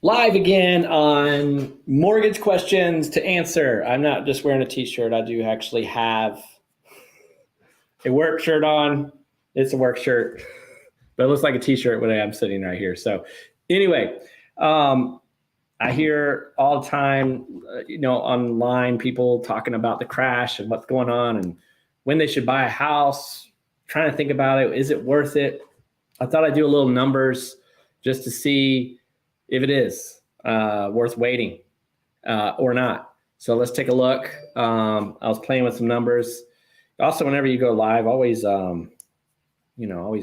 Live again on mortgage questions to answer. I'm not just wearing a t-shirt. I do actually have a work shirt on. It's a work shirt, but it looks like a t-shirt when I'm sitting right here. So anyway, I hear all the time, online people talking about the crash and what's going on and when they should buy a house, trying to think about it. Is it worth it? I thought I'd do a little numbers just to see if it is worth waiting or not. So let's take a look. I was playing with some numbers. Also, whenever you go live, always, always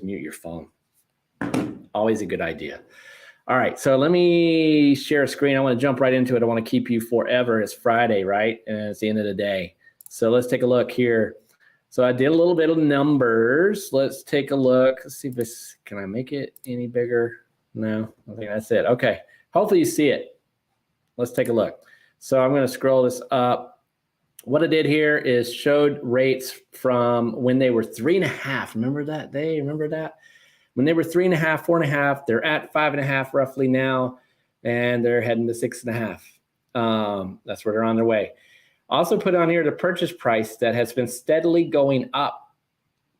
mute your phone. Always a good idea. All right, so let me share a screen. I want to jump right into it. I want to keep you forever. It's Friday, right? And it's the end of the day. So let's take a look here. So I did a little bit of numbers. Let's take a look. Let's see if this, can I make it any bigger? No, I think that's it. Okay, hopefully you see it. Let's take a look. So I'm going to scroll this up. What I did here is showed rates from when they were 3.5. Remember that day? Remember that? When they were 3.5, 4.5, they're at 5.5 roughly now, and they're heading to 6.5. That's where they're on their way. Also put on here the purchase price that has been steadily going up.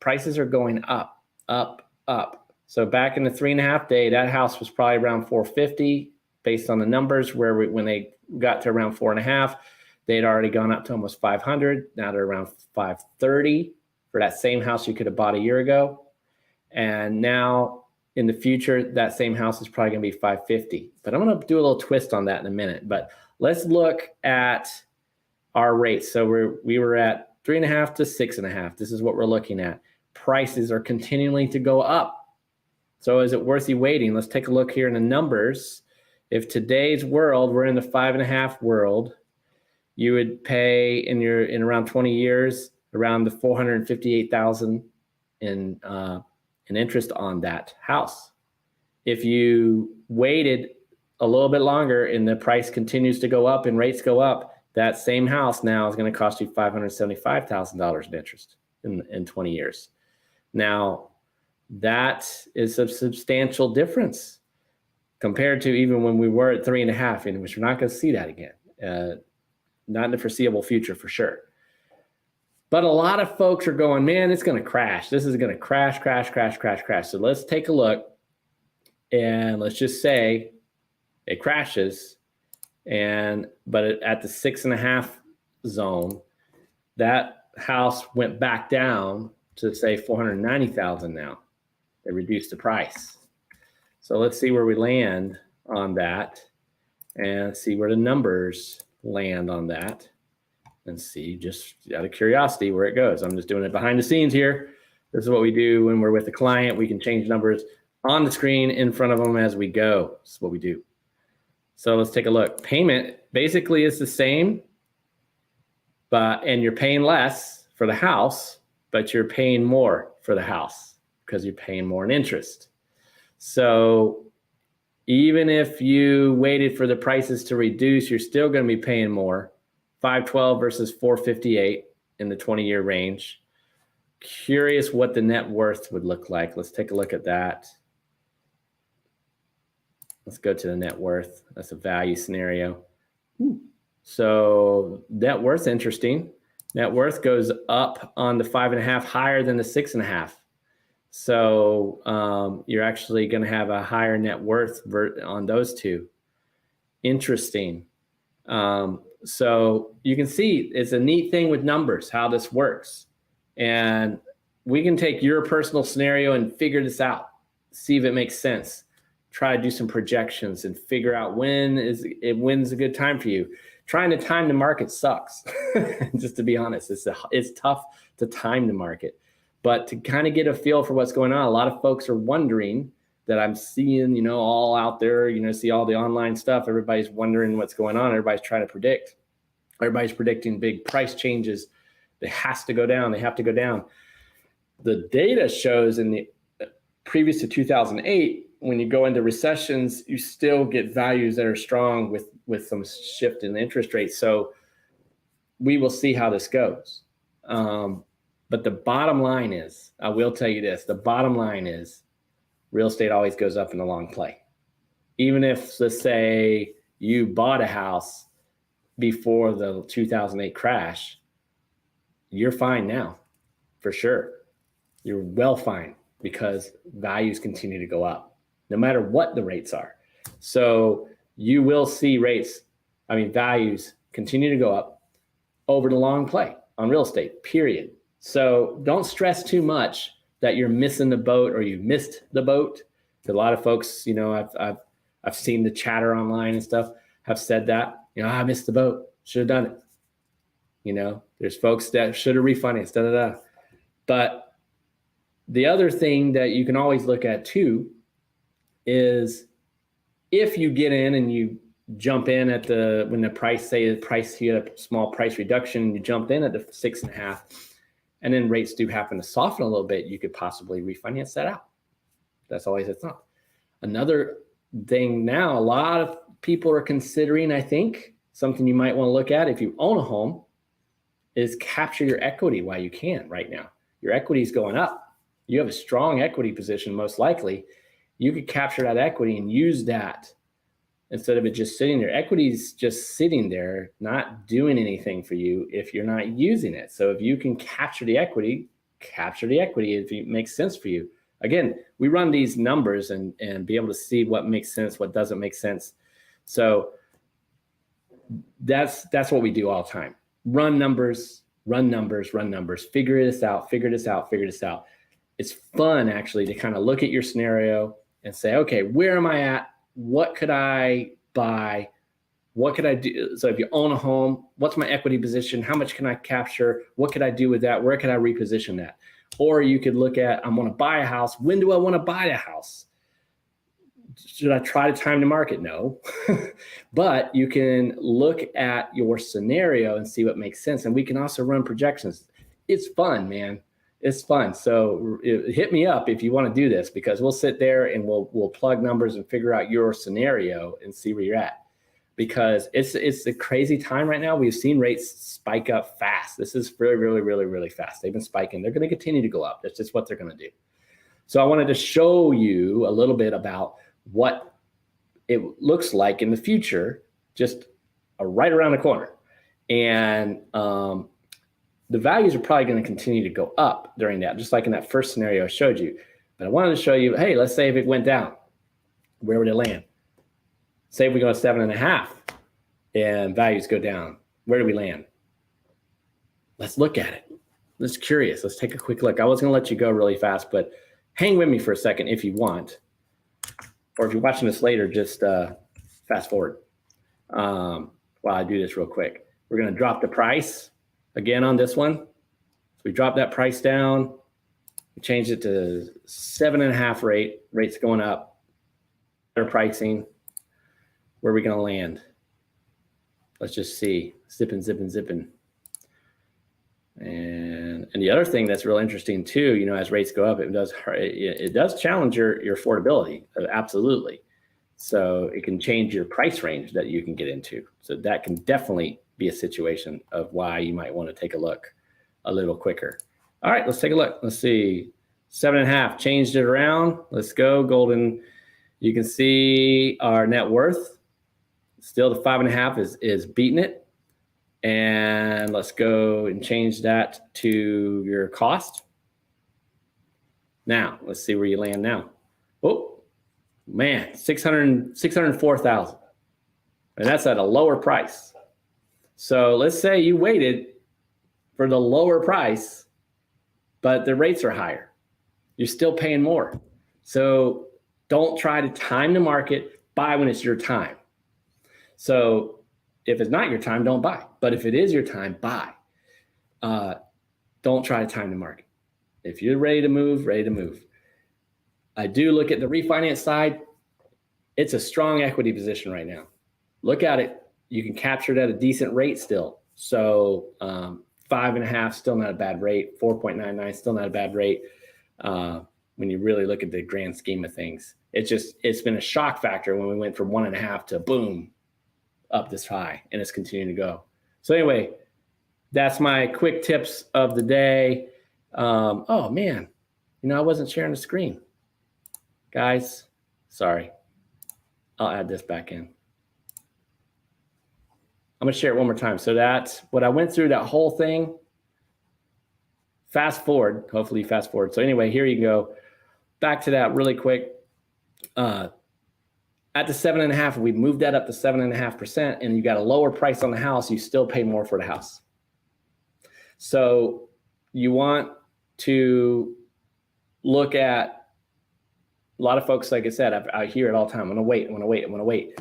Prices are going up, up, up. So back in the 3.5 day, that house was probably around 450 based on the numbers when they got to around 4.5, they'd already gone up to almost 500. Now they're around 530 for that same house you could have bought a year ago. And now in the future, that same house is probably going to be 550. But I'm going to do a little twist on that in a minute. But let's look at our rates. So we were at 3.5 to 6.5. This is what we're looking at. Prices are continuing to go up. So is it worth you waiting? Let's take a look here in the numbers. If today's world, we're in the 5.5 world, you would pay in around 20 years around the $458,000 in interest on that house. If you waited a little bit longer and the price continues to go up and rates go up, that same house now is going to cost you $575,000 in interest in 20 years. Now, that is a substantial difference compared to even when we were at 3.5, in which we're not going to see that again, not in the foreseeable future for sure. But a lot of folks are going, man, it's going to crash. This is going to crash, crash, crash, crash, crash. So let's take a look, and let's just say it crashes, but at the 6.5 zone, that house went back down to say 490,000 now. They reduced the price. So let's see where we land on that and see where the numbers land on that and see, just out of curiosity, where it goes. I'm just doing it behind the scenes here. This is what we do when we're with the client. We can change numbers on the screen in front of them as we go. This is what we do. So let's take a look. Payment basically is the same, and you're paying less for the house, but you're paying more for the house because you're paying more in interest. So even if you waited for the prices to reduce, you're still going to be paying more. 512 versus 458 in the 20-year range. Curious what the net worth would look like. Let's take a look at that. Let's go to the net worth. That's a value scenario. So net worth, interesting. Net worth goes up on the 5.5, higher than the 6.5. So you're actually going to have a higher net worth on those two. Interesting. So you can see it's a neat thing with numbers, how this works. And we can take your personal scenario and figure this out, see if it makes sense. Try to do some projections and figure out when's a good time for you. Trying to time the market sucks. Just to be honest, it's tough to time the market. But to kind of get a feel for what's going on, a lot of folks are wondering that I'm seeing, all out there, see all the online stuff. Everybody's wondering what's going on. Everybody's trying to predict. Everybody's predicting big price changes. It has to go down. They have to go down. The data shows in the previous to 2008, when you go into recessions, you still get values that are strong with some shift in interest rates. So we will see how this goes. But the bottom line is, I will tell you this, the bottom line is real estate always goes up in the long play. even if, let's say, you bought a house before the 2008 crash, you're fine now, for sure. You're well fine because values continue to go up, no matter what the rates are. So you will see values continue to go up over the long play on real estate, period. So don't stress too much that you're missing the boat or you missed the boat. A lot of folks, I've seen the chatter online and stuff have said that, I missed the boat, should have done it. There's folks that should have refinanced, But the other thing that you can always look at too is if you get in and you jump in when the price, you had a small price reduction, you jumped in at the 6.5, and then rates do happen to soften a little bit, you could possibly refinance that out. That's always a thought. Another thing now, a lot of people are considering, I think, something you might want to look at if you own a home is capture your equity while you can right now. Your equity is going up. You have a strong equity position, most likely. You could capture that equity and use that instead of it just sitting there. Equity is just sitting there, not doing anything for you if you're not using it. So if you can capture the equity if it makes sense for you. Again, we run these numbers and be able to see what makes sense, what doesn't make sense. So that's what we do all the time. Run numbers. Figure this out. It's fun actually to kind of look at your scenario and say, okay, where am I at? What could I buy? What could I do? So if you own a home, what's my equity position? How much can I capture? What could I do with that? Where could I reposition that? Or you could look at, I want to buy a house. When do I want to buy a house? Should I try to time the market? No. But you can look at your scenario and see what makes sense. And we can also run projections. It's fun, man. It's fun. So hit me up if you want to do this, because we'll sit there and we'll plug numbers and figure out your scenario and see where you're at. Because it's a crazy time right now. We've seen rates spike up fast. This is really, really, really, really fast. They've been spiking. They're going to continue to go up. That's just what they're going to do. So I wanted to show you a little bit about what it looks like in the future, just right around the corner. And the values are probably going to continue to go up during that, just like in that first scenario I showed you. But I wanted to show you, hey, let's say if it went down, where would it land? Say if we go to 7.5 and values go down, where do we land? Let's look at it. Let's curious. Let's take a quick look. I was going to let you go really fast, but hang with me for a second if you want. Or if you're watching this later, just fast forward while I do this real quick. We're going to drop the price again on this one. So we drop that price down. We changed it to 7.5 rate. Rates going up. Better pricing. Where are we going to land? Let's just see. Zipping. And the other thing that's real interesting too, as rates go up, it does challenge your affordability, absolutely. So it can change your price range that you can get into. So that can definitely be a situation of why you might want to take a look a little quicker. All right, let's take a look. Let's see. 7.5 changed it around. Let's go. Golden. You can see our net worth. Still the 5.5 is beating it. And let's go and change that to your cost. Now, let's see where you land now. Oh, man, 604,000. And that's at a lower price. So let's say you waited for the lower price, but the rates are higher. You're still paying more. So don't try to time the market. Buy when it's your time. So if it's not your time, don't buy. But if it is your time, buy. Don't try to time the market. If you're ready to move, I do look at the refinance side. It's a strong equity position right now. Look at it. You can capture it at a decent rate still. So 5.5, still not a bad rate. 4.99, still not a bad rate. When you really look at the grand scheme of things, it's been a shock factor when we went from 1.5 to boom, up this high, and it's continuing to go. So anyway, that's my quick tips of the day. Oh man, I wasn't sharing the screen. Guys, sorry. I'll add this back in. I'm going to share it one more time. So that's what I went through, that whole thing. Fast forward, hopefully fast forward. So anyway, here you go. Back to that really quick. At the 7.5%, we moved that up to 7.5%, and you got a lower price on the house, you still pay more for the house. So you want to look at, a lot of folks, like I said, I hear it all the time. I'm going to wait.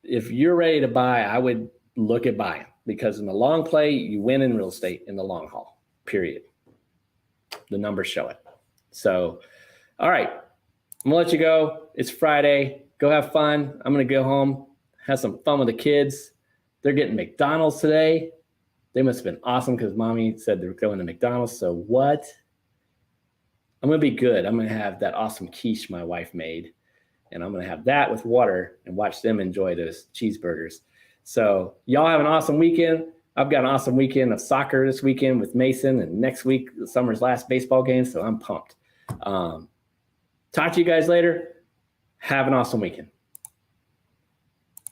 If you're ready to buy, I would look at buying, because in the long play, you win in real estate in the long haul, period. The numbers show it. So, all right, I'm gonna let you go. It's Friday. Go have fun. I'm gonna go home, have some fun with the kids. They're getting McDonald's today. They must have been awesome because mommy said they're going to McDonald's. So what? I'm going to be good. I'm going to have that awesome quiche my wife made, and I'm going to have that with water and watch them enjoy those cheeseburgers. So y'all have an awesome weekend. I've got an awesome weekend of soccer this weekend with Mason, and next week, the summer's last baseball game. So I'm pumped. Talk to you guys later. Have an awesome weekend.